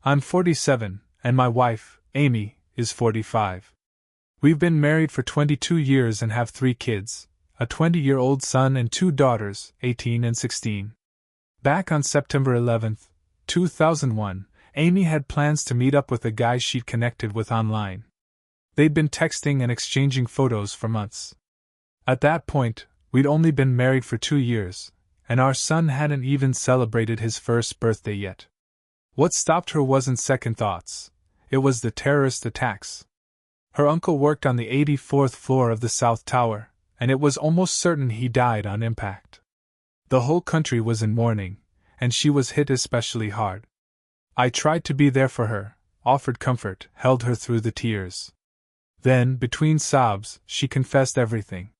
I'm 47, and my wife, Amy, is 45. We've been married for 22 years and have 3 kids, a 20-year-old son and 2 daughters, 18 and 16. Back on September 11, 2001, Amy had plans to meet up with a guy she'd connected with online. They'd been texting and exchanging photos for months. At that point, we'd only been married for 2 years, and our son hadn't even celebrated his first birthday yet. What stopped her wasn't second thoughts. It was the terrorist attacks. Her uncle worked on the 84th floor of the South Tower, and it was almost certain he died on impact. The whole country was in mourning, and she was hit especially hard. I tried to be there for her, offered comfort, held her through the tears. Then, between sobs, she confessed everything.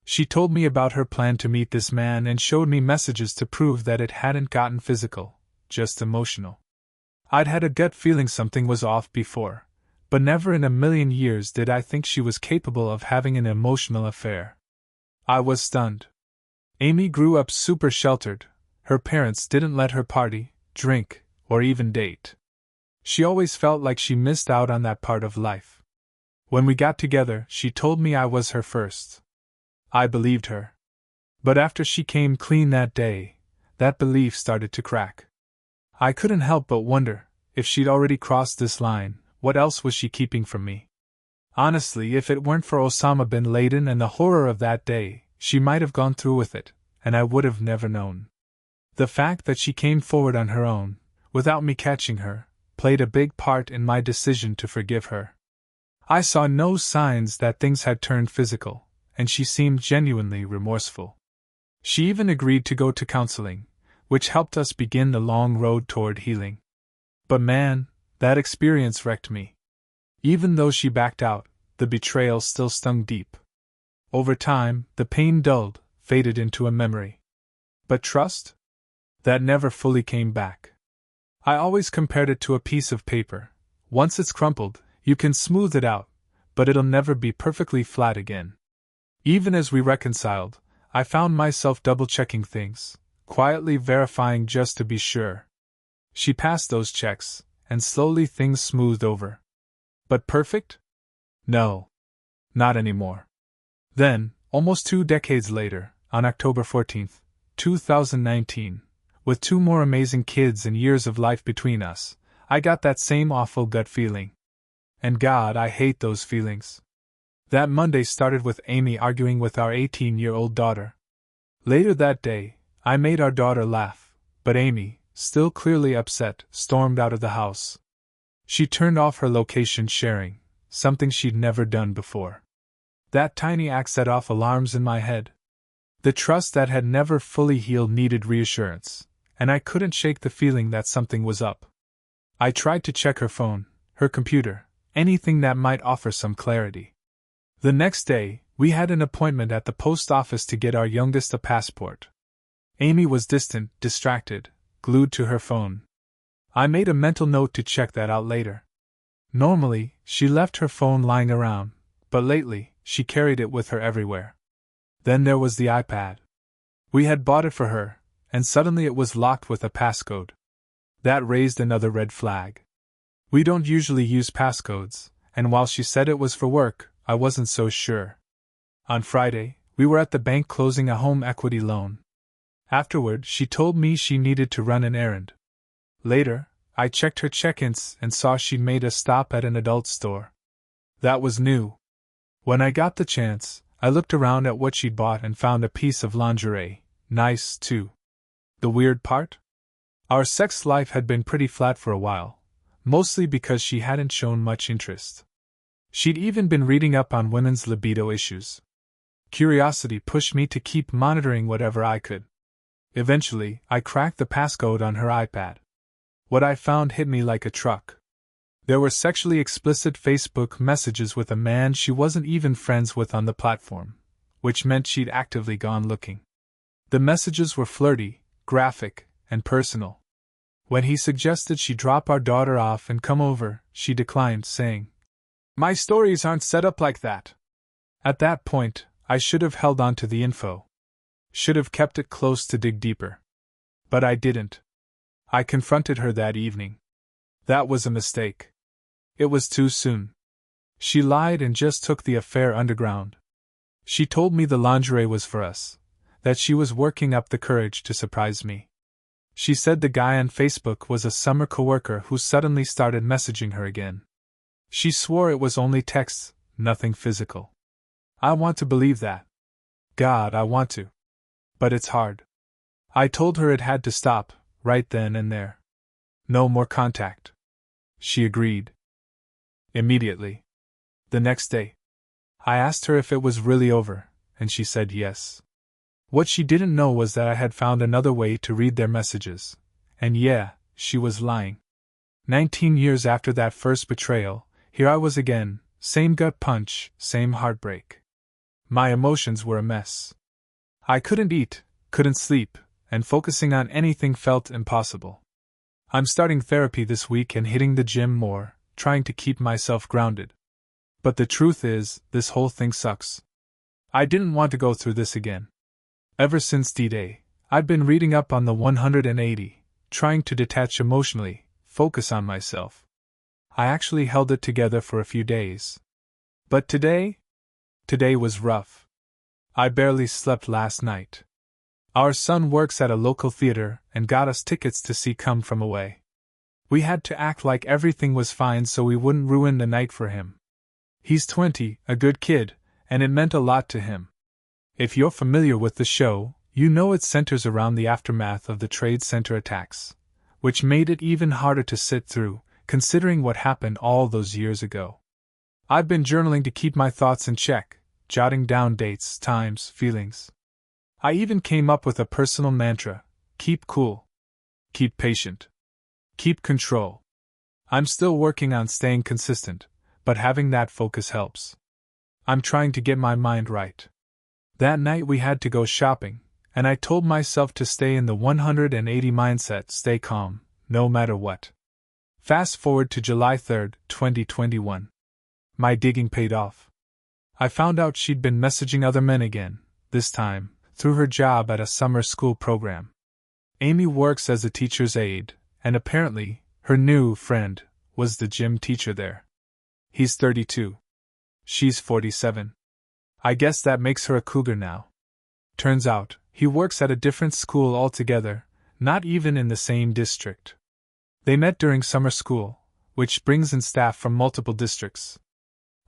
She told me about her plan to meet this man and showed me messages to prove that it hadn't gotten physical, just emotional. I'd had a gut feeling something was off before, but never in a million years did I think she was capable of having an emotional affair. I was stunned. Amy grew up super sheltered. Her parents didn't let her party, drink, or even date. She always felt like she missed out on that part of life. When we got together, she told me I was her first. I believed her. But after she came clean that day, that belief started to crack. I couldn't help but wonder, if she'd already crossed this line, what else was she keeping from me? Honestly, if it weren't for Osama bin Laden and the horror of that day, she might have gone through with it, and I would have never known. The fact that she came forward on her own, without me catching her, played a big part in my decision to forgive her. I saw no signs that things had turned physical, and she seemed genuinely remorseful. She even agreed to go to counseling, which helped us begin the long road toward healing. But man, that experience wrecked me. Even though she backed out, the betrayal still stung deep. Over time, the pain dulled, faded into a memory. But trust? That never fully came back. I always compared it to a piece of paper. Once it's crumpled, you can smooth it out, but it'll never be perfectly flat again. Even as we reconciled, I found myself double-checking things, quietly verifying just to be sure. She passed those checks, and slowly things smoothed over. But perfect? No. Not anymore. Then, almost 2 decades later, on October 14, 2019, with 2 more amazing kids and years of life between us, I got that same awful gut feeling. And God, I hate those feelings. That Monday started with Amy arguing with our 18-year-old daughter. Later that day, I made our daughter laugh, but Amy, still clearly upset, stormed out of the house. She turned off her location sharing, something she'd never done before. That tiny act set off alarms in my head. The trust that had never fully healed needed reassurance, and I couldn't shake the feeling that something was up. I tried to check her phone, her computer, anything that might offer some clarity. The next day, we had an appointment at the post office to get our youngest a passport. Amy was distant, distracted, glued to her phone. I made a mental note to check that out later. Normally, she left her phone lying around, but lately, she carried it with her everywhere. Then there was the iPad. We had bought it for her, and suddenly it was locked with a passcode. That raised another red flag. We don't usually use passcodes, and while she said it was for work, I wasn't so sure. On Friday, we were at the bank closing a home equity loan. Afterward, she told me she needed to run an errand. Later, I checked her check-ins and saw she'd made a stop at an adult store. That was new. When I got the chance, I looked around at what she'd bought and found a piece of lingerie. Nice, too. The weird part? Our sex life had been pretty flat for a while, mostly because she hadn't shown much interest. She'd even been reading up on women's libido issues. Curiosity pushed me to keep monitoring whatever I could. Eventually, I cracked the passcode on her iPad. What I found hit me like a truck. There were sexually explicit Facebook messages with a man she wasn't even friends with on the platform, which meant she'd actively gone looking. The messages were flirty, graphic, and personal. When he suggested she drop our daughter off and come over, she declined, saying, "My stories aren't set up like that." At that point, I should have held on to the info. Should have kept it close to dig deeper. But I didn't. I confronted her that evening. That was a mistake. It was too soon. She lied and just took the affair underground. She told me the lingerie was for us, that she was working up the courage to surprise me. She said the guy on Facebook was a summer coworker who suddenly started messaging her again. She swore it was only texts, nothing physical. I want to believe that. God, I want to. But it's hard. I told her it had to stop, right then and there. No more contact. She agreed. Immediately. The next day. I asked her if it was really over, and she said yes. What she didn't know was that I had found another way to read their messages. And yeah, she was lying. 19 years after that first betrayal, here I was again, same gut punch, same heartbreak. My emotions were a mess. I couldn't eat, couldn't sleep, and focusing on anything felt impossible. I'm starting therapy this week and hitting the gym more, trying to keep myself grounded. But the truth is, this whole thing sucks. I didn't want to go through this again. Ever since D-Day, I've been reading up on the 180, trying to detach emotionally, focus on myself. I actually held it together for a few days. But today was rough. I barely slept last night. Our son works at a local theater and got us tickets to see Come From Away. We had to act like everything was fine so we wouldn't ruin the night for him. He's 20, a good kid, and it meant a lot to him. If you're familiar with the show, you know it centers around the aftermath of the Trade Center attacks, which made it even harder to sit through, considering what happened all those years ago. I've been journaling to keep my thoughts in check, jotting down dates, times, feelings. I even came up with a personal mantra: keep cool, keep patient, keep control. I'm still working on staying consistent, but having that focus helps. I'm trying to get my mind right. That night we had to go shopping, and I told myself to stay in the 180 mindset, stay calm, no matter what. Fast forward to July 3, 2021. My digging paid off. I found out she'd been messaging other men again, this time through her job at a summer school program. Amy works as a teacher's aide, and apparently, her new friend was the gym teacher there. He's 32. She's 47. I guess that makes her a cougar now. Turns out, he works at a different school altogether, not even in the same district. They met during summer school, which brings in staff from multiple districts.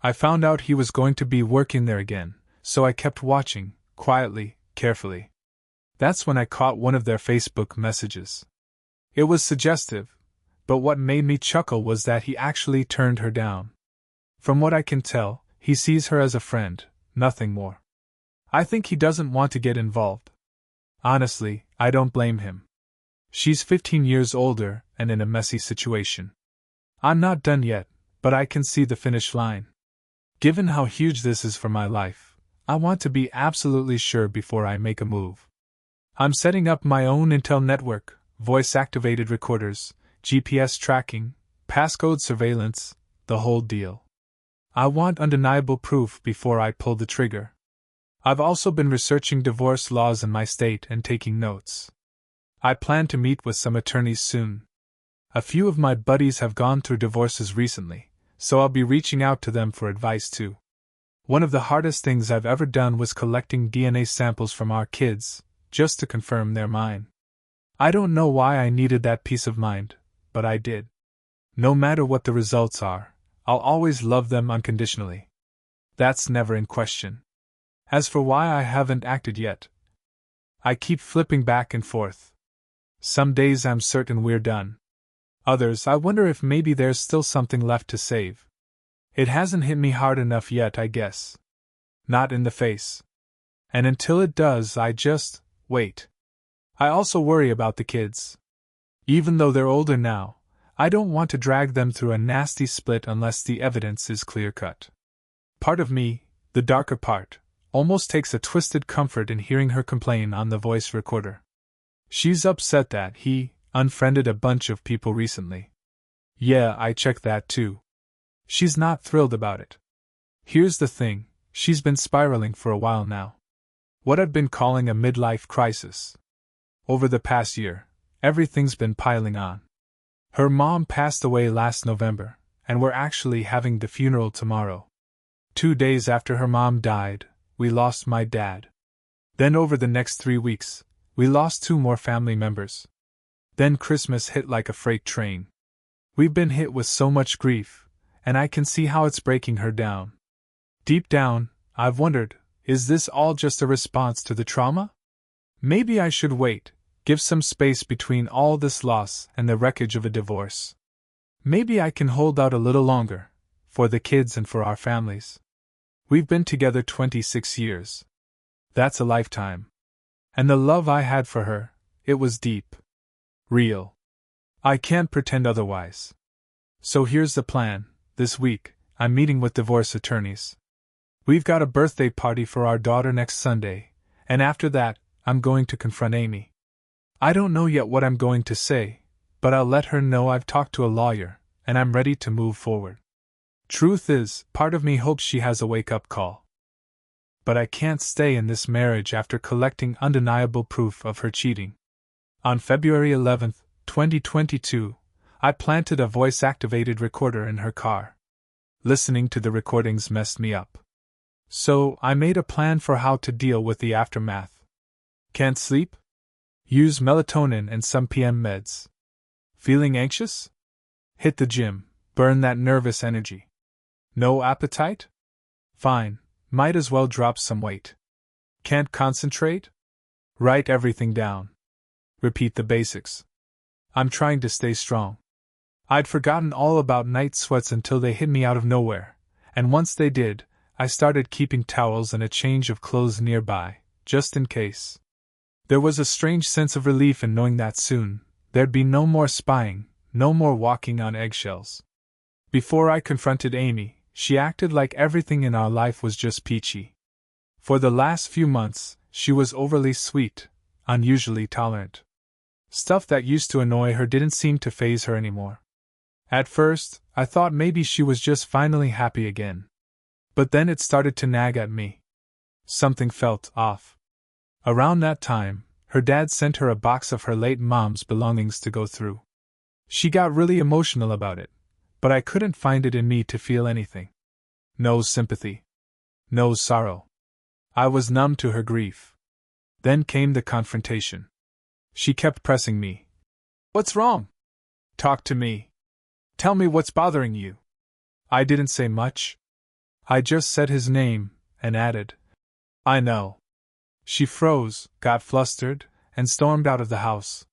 I found out he was going to be working there again, so I kept watching, quietly, carefully. That's when I caught one of their Facebook messages. It was suggestive, but what made me chuckle was that he actually turned her down. From what I can tell, he sees her as a friend, nothing more. I think he doesn't want to get involved. Honestly, I don't blame him. She's 15 years older and in a messy situation. I'm not done yet, but I can see the finish line. Given how huge this is for my life, I want to be absolutely sure before I make a move. I'm setting up my own Intel network, voice-activated recorders, GPS tracking, passcode surveillance, the whole deal. I want undeniable proof before I pull the trigger. I've also been researching divorce laws in my state and taking notes. I plan to meet with some attorneys soon. A few of my buddies have gone through divorces recently, so I'll be reaching out to them for advice too. One of the hardest things I've ever done was collecting DNA samples from our kids, just to confirm they're mine. I don't know why I needed that peace of mind, but I did. No matter what the results are, I'll always love them unconditionally. That's never in question. As for why I haven't acted yet, I keep flipping back and forth. Some days I'm certain we're done. Others, I wonder if maybe there's still something left to save. It hasn't hit me hard enough yet, I guess. Not in the face. And until it does, I just wait. I also worry about the kids. Even though they're older now, I don't want to drag them through a nasty split unless the evidence is clear-cut. Part of me, the darker part, almost takes a twisted comfort in hearing her complain on the voice recorder. She's upset that he unfriended a bunch of people recently. Yeah, I checked that too. She's not thrilled about it. Here's the thing, she's been spiraling for a while now. What I've been calling a midlife crisis. Over the past year, everything's been piling on. Her mom passed away last November, and we're actually having the funeral tomorrow. 2 days after her mom died, we lost my dad. Then over the next 3 weeks, we lost 2 more family members. Then Christmas hit like a freight train. We've been hit with so much grief, and I can see how it's breaking her down. Deep down, I've wondered, is this all just a response to the trauma? Maybe I should wait, give some space between all this loss and the wreckage of a divorce. Maybe I can hold out a little longer, for the kids and for our families. We've been together 26 years. That's a lifetime. And the love I had for her, it was deep. Real. I can't pretend otherwise. So here's the plan. This week, I'm meeting with divorce attorneys. We've got a birthday party for our daughter next Sunday, and after that, I'm going to confront Amy. I don't know yet what I'm going to say, but I'll let her know I've talked to a lawyer, and I'm ready to move forward. Truth is, part of me hopes she has a wake-up call. But I can't stay in this marriage after collecting undeniable proof of her cheating. On February 11, 2022, I planted a voice-activated recorder in her car. Listening to the recordings messed me up. So, I made a plan for how to deal with the aftermath. Can't sleep? Use melatonin and some PM meds. Feeling anxious? Hit the gym, burn that nervous energy. No appetite? Fine, might as well drop some weight. Can't concentrate? Write everything down. Repeat the basics. I'm trying to stay strong. I'd forgotten all about night sweats until they hit me out of nowhere, and once they did, I started keeping towels and a change of clothes nearby, just in case. There was a strange sense of relief in knowing that soon, there'd be no more spying, no more walking on eggshells. Before I confronted Amy, she acted like everything in our life was just peachy. For the last few months, she was overly sweet, unusually tolerant. Stuff that used to annoy her didn't seem to faze her anymore. At first, I thought maybe she was just finally happy again. But then it started to nag at me. Something felt off. Around that time, her dad sent her a box of her late mom's belongings to go through. She got really emotional about it, but I couldn't find it in me to feel anything. No sympathy. No sorrow. I was numb to her grief. Then came the confrontation. She kept pressing me. What's wrong? Talk to me. Tell me what's bothering you. I didn't say much. I just said his name, and added, I know. She froze, got flustered, and stormed out of the house.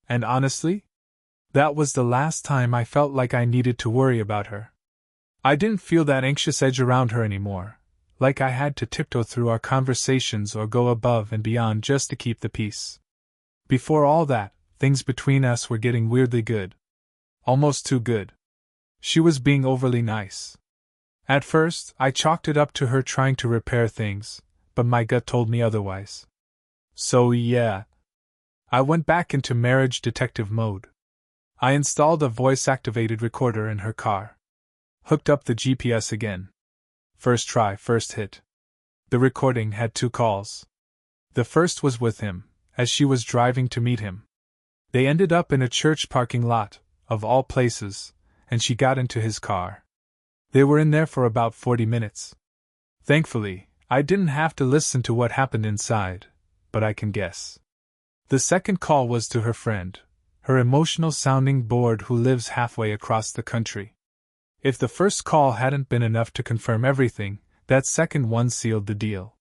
And honestly, that was the last time I felt like I needed to worry about her. I didn't feel that anxious edge around her anymore, like I had to tiptoe through our conversations or go above and beyond just to keep the peace. Before all that, things between us were getting weirdly good. Almost too good. She was being overly nice. At first, I chalked it up to her trying to repair things, but my gut told me otherwise. So yeah, I went back into marriage detective mode. I installed a voice-activated recorder in her car. Hooked up the GPS again. First try, first hit. The recording had 2 calls. The first was with him, as she was driving to meet him. They ended up in a church parking lot, of all places, and she got into his car. They were in there for about 40 minutes. Thankfully, I didn't have to listen to what happened inside, but I can guess. The second call was to her friend, her emotional-sounding board who lives halfway across the country. If the first call hadn't been enough to confirm everything, that second one sealed the deal.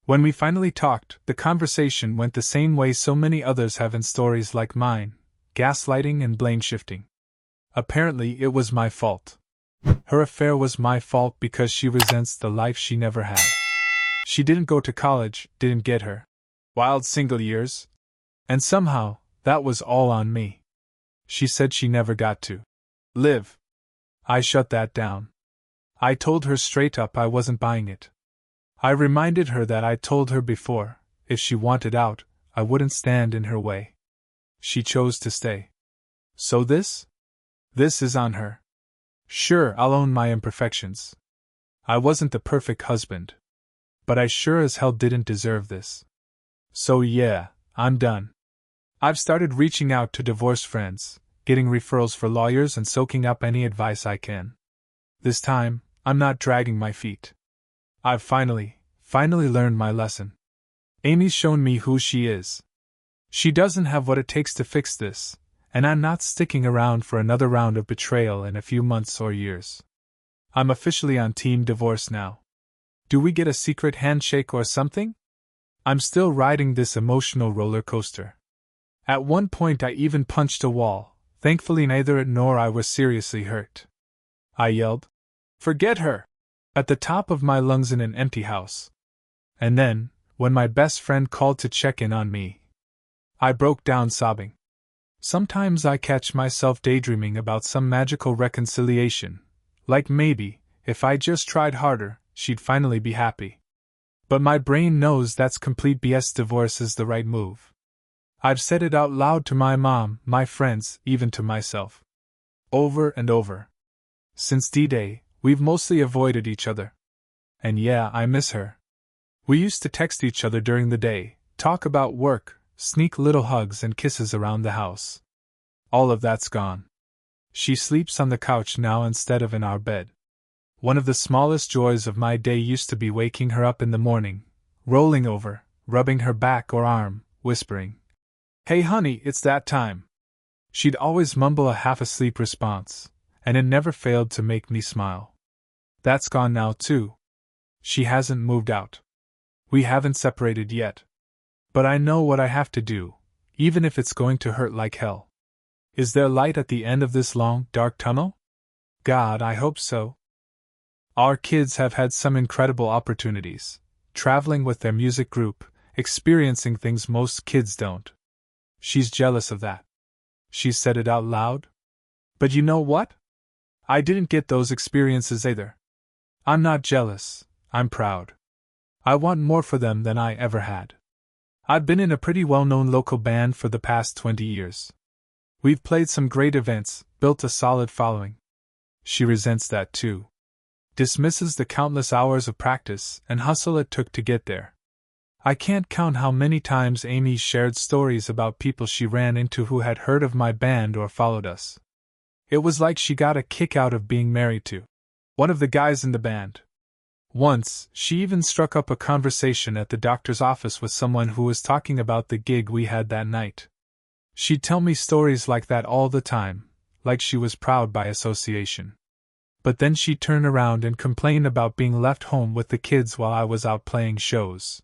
When we finally talked, the conversation went the same way so many others have in stories like mine, gaslighting and blame-shifting. Apparently it was my fault. Her affair was my fault because she resents the life she never had. She didn't go to college, didn't get her wild single years, and somehow, that was all on me. She said she never got to live. I shut that down. I told her straight up I wasn't buying it. I reminded her that I'd told her before, if she wanted out, I wouldn't stand in her way. She chose to stay. So this is on her. Sure, I'll own my imperfections. I wasn't the perfect husband. But I sure as hell didn't deserve this. So yeah, I'm done. I've started reaching out to divorced friends, getting referrals for lawyers and soaking up any advice I can. This time, I'm not dragging my feet. I've finally learned my lesson. Amy's shown me who she is. She doesn't have what it takes to fix this, and I'm not sticking around for another round of betrayal in a few months or years. I'm officially on team divorce now. Do we get a secret handshake or something? I'm still riding this emotional roller coaster. At one point I even punched a wall. Thankfully neither it nor I was seriously hurt. I yelled, "Forget her!" at the top of my lungs in an empty house. And then, when my best friend called to check in on me, I broke down sobbing. Sometimes I catch myself daydreaming about some magical reconciliation, like maybe, if I just tried harder, she'd finally be happy. But my brain knows that's complete BS. Divorce is the right move. I've said it out loud to my mom, my friends, even to myself. Over and over. Since D-Day, we've mostly avoided each other. And yeah, I miss her. We used to text each other during the day, talk about work, sneak little hugs and kisses around the house. All of that's gone. She sleeps on the couch now instead of in our bed. One of the smallest joys of my day used to be waking her up in the morning, rolling over, rubbing her back or arm, whispering, "Hey honey, it's that time." She'd always mumble a half-asleep response, and it never failed to make me smile. That's gone now too. She hasn't moved out. We haven't separated yet. But I know what I have to do, even if it's going to hurt like hell. Is there light at the end of this long, dark tunnel? God, I hope so. Our kids have had some incredible opportunities, traveling with their music group, experiencing things most kids don't. She's jealous of that. She's said it out loud. But you know what? I didn't get those experiences either. I'm not jealous, I'm proud. I want more for them than I ever had. I've been in a pretty well-known local band for the past 20 years. We've played some great events, built a solid following. She resents that too. Dismisses the countless hours of practice and hustle it took to get there. I can't count how many times Amy shared stories about people she ran into who had heard of my band or followed us. It was like she got a kick out of being married to one of the guys in the band. Once, she even struck up a conversation at the doctor's office with someone who was talking about the gig we had that night. She'd tell me stories like that all the time, like she was proud by association. But then she'd turn around and complain about being left home with the kids while I was out playing shows.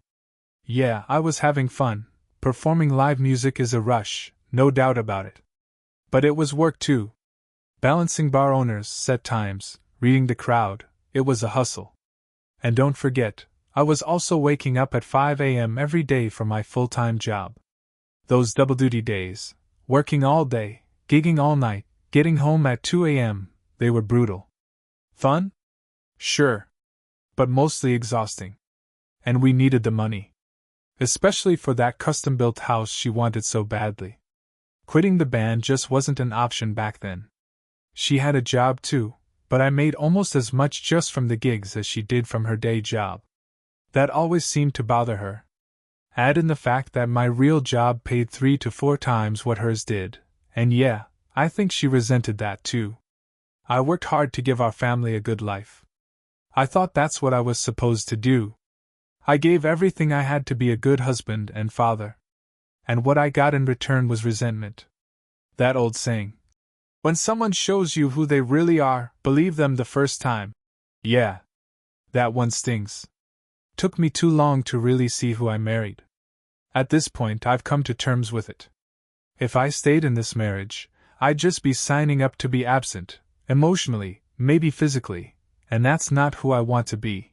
Yeah, I was having fun. Performing live music is a rush, no doubt about it. But it was work too. Balancing bar owners, set times, reading the crowd, it was a hustle. And don't forget, I was also waking up at 5 a.m. every day for my full-time job. Those double-duty days, working all day, gigging all night, getting home at 2 a.m., they were brutal. Fun? Sure. But mostly exhausting. And we needed the money. Especially for that custom-built house she wanted so badly. Quitting the band just wasn't an option back then. She had a job too, but I made almost as much just from the gigs as she did from her day job. That always seemed to bother her. Add in the fact that my real job paid 3 to 4 times what hers did, and yeah, I think she resented that too. I worked hard to give our family a good life. I thought that's what I was supposed to do. I gave everything I had to be a good husband and father. And what I got in return was resentment. That old saying. When someone shows you who they really are, believe them the first time. Yeah. That one stings. Took me too long to really see who I married. At this point, I've come to terms with it. If I stayed in this marriage, I'd just be signing up to be absent, emotionally, maybe physically, and that's not who I want to be.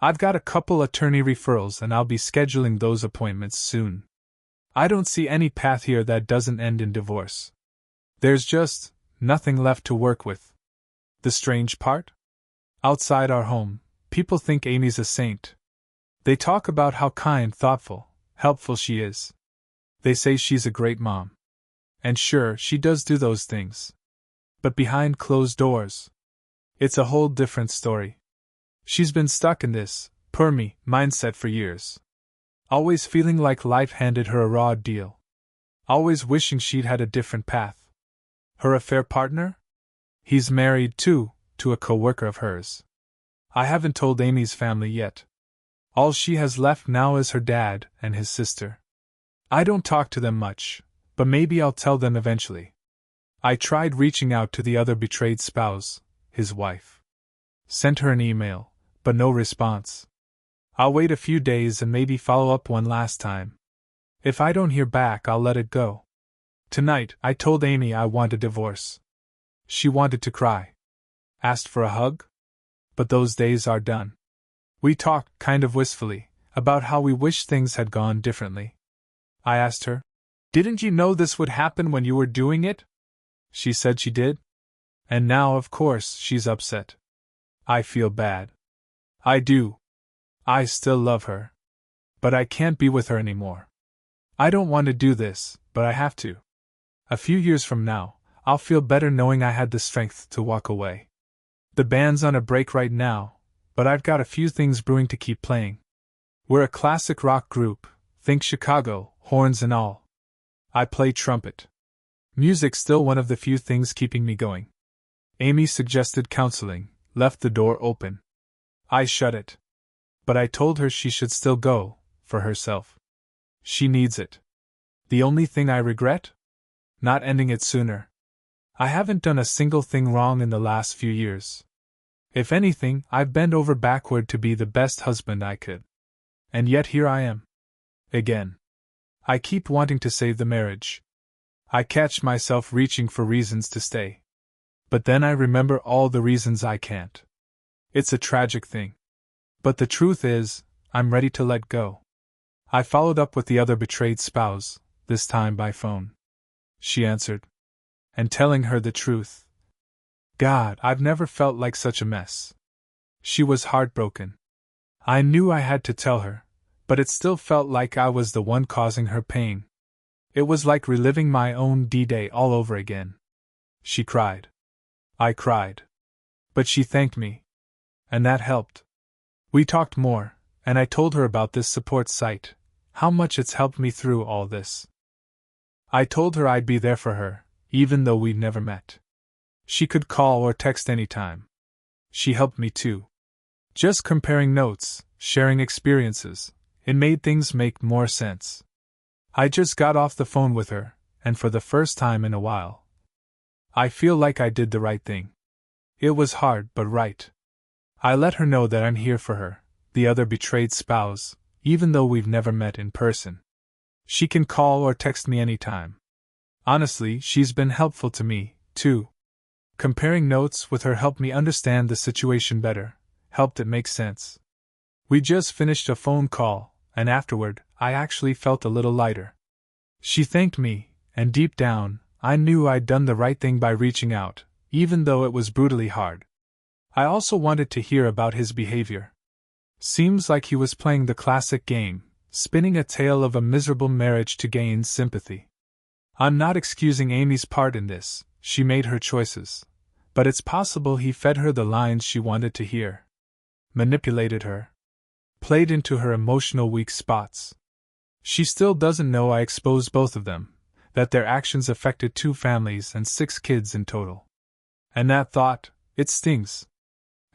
I've got a couple attorney referrals and I'll be scheduling those appointments soon. I don't see any path here that doesn't end in divorce. There's just nothing left to work with. The strange part? Outside our home, people think Amy's a saint. They talk about how kind, thoughtful, helpful she is. They say she's a great mom. And sure, she does do those things. But behind closed doors, it's a whole different story. She's been stuck in this, poor me, mindset for years. Always feeling like life handed her a raw deal. Always wishing she'd had a different path. Her affair partner? He's married, too, to a co-worker of hers. I haven't told Amy's family yet. All she has left now is her dad and his sister. I don't talk to them much, but maybe I'll tell them eventually. I tried reaching out to the other betrayed spouse, his wife. Sent her an email, but no response. I'll wait a few days and maybe follow up one last time. If I don't hear back, I'll let it go. Tonight, I told Amy I want a divorce. She wanted to cry. Asked for a hug? But those days are done. We talked, kind of wistfully, about how we wish things had gone differently. I asked her, "Didn't you know this would happen when you were doing it?" She said she did. And now, of course, she's upset. I feel bad. I do. I still love her. But I can't be with her anymore. I don't want to do this, but I have to. A few years from now, I'll feel better knowing I had the strength to walk away. The band's on a break right now, but I've got a few things brewing to keep playing. We're a classic rock group, think Chicago, horns and all. I play trumpet. Music's still one of the few things keeping me going. Amy suggested counseling, left the door open. I shut it. But I told her she should still go, for herself. She needs it. The only thing I regret? Not ending it sooner. I haven't done a single thing wrong in the last few years. If anything, I've bent over backward to be the best husband I could. And yet here I am. Again. I keep wanting to save the marriage. I catch myself reaching for reasons to stay. But then I remember all the reasons I can't. It's a tragic thing. But the truth is, I'm ready to let go. I followed up with the other betrayed spouse, this time by phone. She answered. And telling her the truth. God, I've never felt like such a mess. She was heartbroken. I knew I had to tell her, but it still felt like I was the one causing her pain. It was like reliving my own D-Day all over again. She cried. I cried. But she thanked me. And that helped. We talked more, and I told her about this support site, how much it's helped me through all this. I told her I'd be there for her, even though we'd never met. She could call or text anytime. She helped me too. Just comparing notes, sharing experiences, it made things make more sense. I just got off the phone with her, and for the first time in a while, I feel like I did the right thing. It was hard, but right. I let her know that I'm here for her, the other betrayed spouse, even though we've never met in person. She can call or text me anytime. Honestly, she's been helpful to me, too. Comparing notes with her helped me understand the situation better, helped it make sense. We just finished a phone call, and afterward, I actually felt a little lighter. She thanked me, and deep down, I knew I'd done the right thing by reaching out, even though it was brutally hard. I also wanted to hear about his behavior. Seems like he was playing the classic game, spinning a tale of a miserable marriage to gain sympathy. I'm not excusing Amy's part in this, she made her choices. But it's possible he fed her the lines she wanted to hear. Manipulated her. Played into her emotional weak spots. She still doesn't know I exposed both of them, that their actions affected 2 families and 6 kids in total. And that thought, it stings.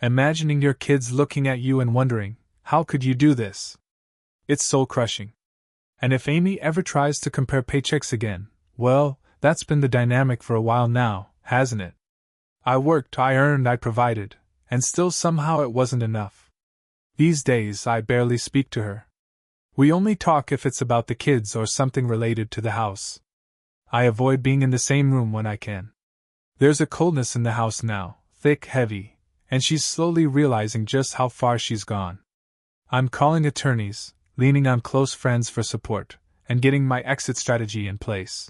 Imagining your kids looking at you and wondering, how could you do this? It's soul-crushing. And if Amy ever tries to compare paychecks again, well, that's been the dynamic for a while now, hasn't it? I worked, I earned, I provided, and still somehow it wasn't enough. These days I barely speak to her. We only talk if it's about the kids or something related to the house. I avoid being in the same room when I can. There's a coldness in the house now, thick, heavy, and she's slowly realizing just how far she's gone. I'm calling attorneys, leaning on close friends for support, and getting my exit strategy in place.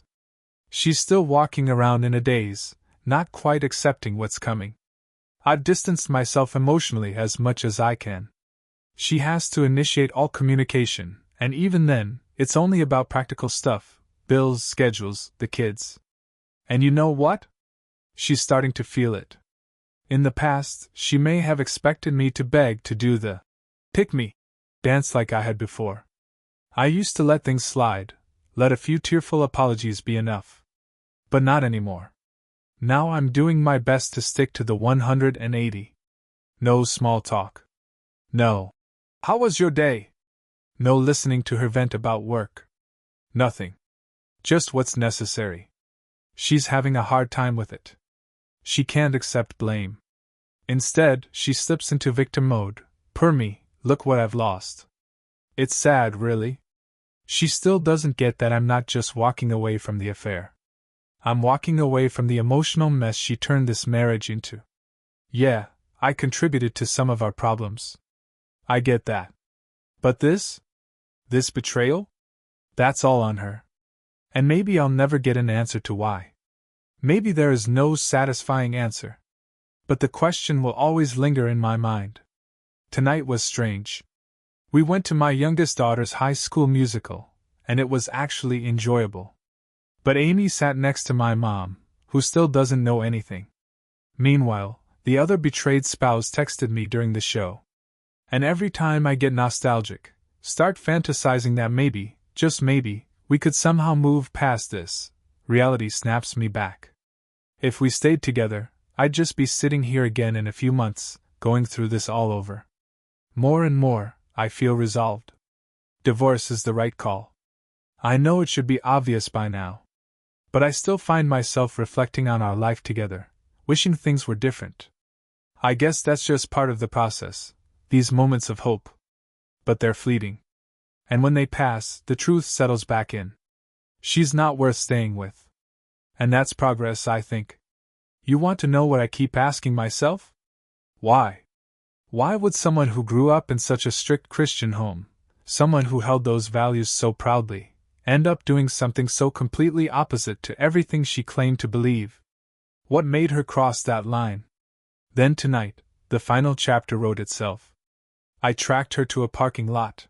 She's still walking around in a daze, not quite accepting what's coming. I've distanced myself emotionally as much as I can. She has to initiate all communication, and even then, it's only about practical stuff, bills, schedules, the kids. And you know what? She's starting to feel it. In the past, she may have expected me to beg to do the pick me dance like I had before. I used to let things slide, let a few tearful apologies be enough. But not anymore. Now I'm doing my best to stick to the 180. No small talk. No. How was your day? No listening to her vent about work. Nothing. Just what's necessary. She's having a hard time with it. She can't accept blame. Instead, she slips into victim mode. Per me, look what I've lost. It's sad, really. She still doesn't get that I'm not just walking away from the affair. I'm walking away from the emotional mess she turned this marriage into. Yeah, I contributed to some of our problems. I get that. But this betrayal? That's all on her. And maybe I'll never get an answer to why. Maybe there is no satisfying answer. But the question will always linger in my mind. Tonight was strange. We went to my youngest daughter's high school musical, and it was actually enjoyable. But Amy sat next to my mom, who still doesn't know anything. Meanwhile, the other betrayed spouse texted me during the show. And every time I get nostalgic, start fantasizing that maybe, just maybe, we could somehow move past this, reality snaps me back. If we stayed together, I'd just be sitting here again in a few months, going through this all over. More and more, I feel resolved. Divorce is the right call. I know it should be obvious by now. But I still find myself reflecting on our life together, wishing things were different. I guess that's just part of the process, these moments of hope. But they're fleeting. And when they pass, the truth settles back in. She's not worth staying with. And that's progress, I think. You want to know what I keep asking myself? Why? Why would someone who grew up in such a strict Christian home, someone who held those values so proudly, end up doing something so completely opposite to everything she claimed to believe? What made her cross that line? Then tonight, the final chapter wrote itself. I tracked her to a parking lot.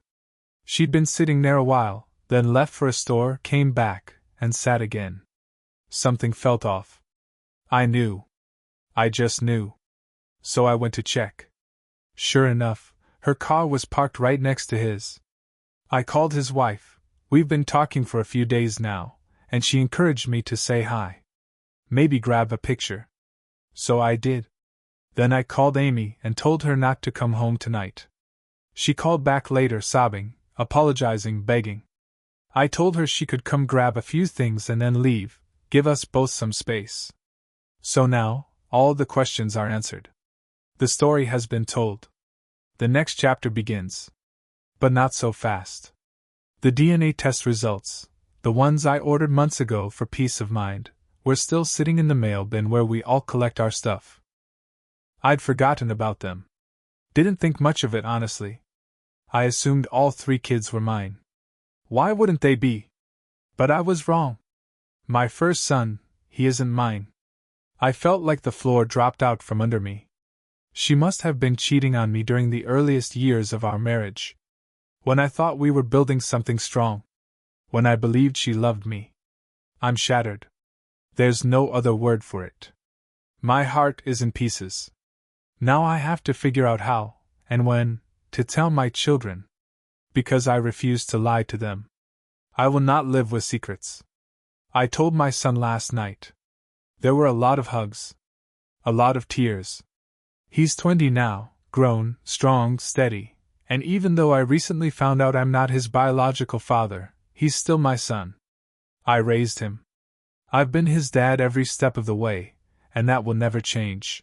She'd been sitting there a while, then left for a store, came back, and sat again. Something felt off. I knew. I just knew. So I went to check. Sure enough, her car was parked right next to his. I called his wife. We've been talking for a few days now, and she encouraged me to say hi. Maybe grab a picture. So I did. Then I called Amy and told her not to come home tonight. She called back later sobbing, apologizing, begging. I told her she could come grab a few things and then leave, give us both some space. So now, all the questions are answered. The story has been told. The next chapter begins. But not so fast. The DNA test results, the ones I ordered months ago for peace of mind, were still sitting in the mail bin where we all collect our stuff. I'd forgotten about them. Didn't think much of it, honestly. I assumed all 3 kids were mine. Why wouldn't they be? But I was wrong. My first son, he isn't mine. I felt like the floor dropped out from under me. She must have been cheating on me during the earliest years of our marriage. When I thought we were building something strong. When I believed she loved me. I'm shattered. There's no other word for it. My heart is in pieces. Now I have to figure out how, and when, to tell my children. Because I refuse to lie to them. I will not live with secrets. I told my son last night. There were a lot of hugs. A lot of tears. He's 20 now, grown, strong, steady, and even though I recently found out I'm not his biological father, he's still my son. I raised him. I've been his dad every step of the way, and that will never change.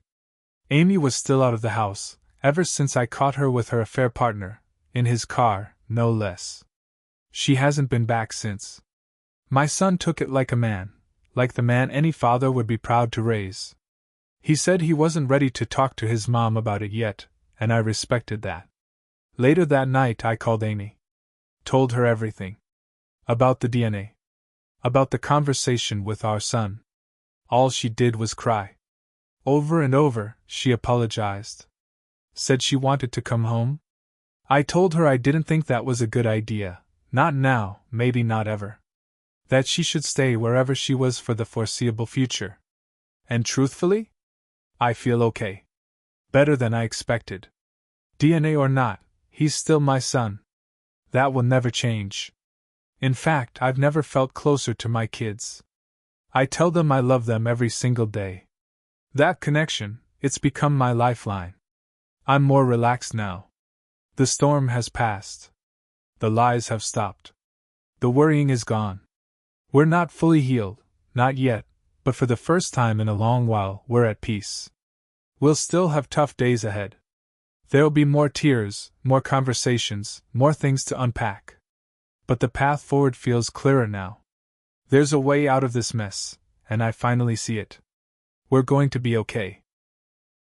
Amy was still out of the house, ever since I caught her with her affair partner, in his car, no less. She hasn't been back since. My son took it like a man, like the man any father would be proud to raise. He said he wasn't ready to talk to his mom about it yet, and I respected that. Later that night I called Amy. Told her everything. About the DNA. About the conversation with our son. All she did was cry. Over and over, she apologized. Said she wanted to come home. I told her I didn't think that was a good idea, not now, maybe not ever. That she should stay wherever she was for the foreseeable future. And truthfully? I feel okay. Better than I expected. DNA or not, he's still my son. That will never change. In fact, I've never felt closer to my kids. I tell them I love them every single day. That connection, it's become my lifeline. I'm more relaxed now. The storm has passed. The lies have stopped. The worrying is gone. We're not fully healed, not yet, but for the first time in a long while, we're at peace. We'll still have tough days ahead. There'll be more tears, more conversations, more things to unpack. But the path forward feels clearer now. There's a way out of this mess, and I finally see it. We're going to be okay.